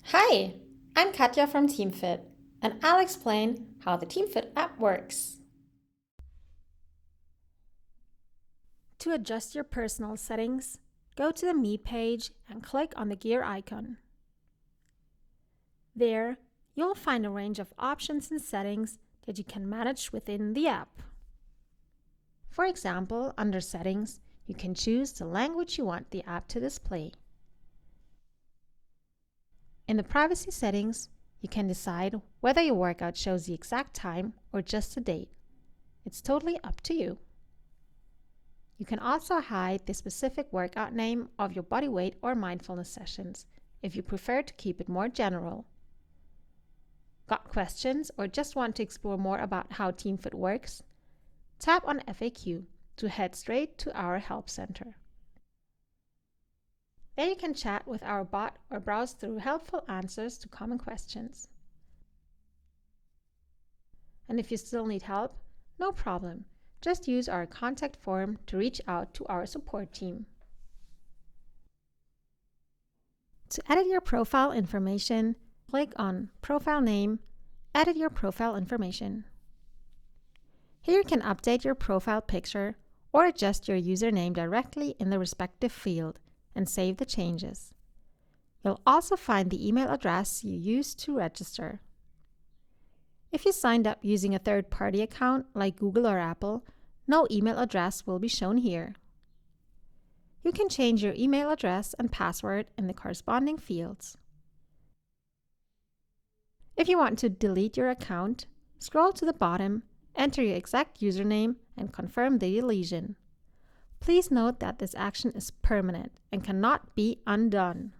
Hi, I'm Katja from Teamfit, and I'll explain how the Teamfit app works. To adjust your personal settings, go to the Me page and click on the gear icon. There, you'll find a range of options and settings that you can manage within the app. For example, under Settings, you can choose the language you want the app to display. In the privacy settings, you can decide whether your workout shows the exact time or just the date. It's totally up to you. You can also hide the specific workout name of your body weight or mindfulness sessions if you prefer to keep it more general. Got questions or just want to explore more about how Teamfit works? Tap on FAQ to head straight to our help center. There you can chat with our bot or browse through helpful answers to common questions. And if you still need help, no problem. Just use our contact form to reach out to our support team. To edit your profile information, click on Profile Name, Edit your profile information. Here you can update your profile picture or adjust your username directly in the respective field and save the changes. You'll also find the email address you used to register. If you signed up using a third-party account like Google or Apple, no email address will be shown here. You can change your email address and password in the corresponding fields. If you want to delete your account, scroll to the bottom, enter your exact username, and confirm the deletion. Please note that this action is permanent and cannot be undone.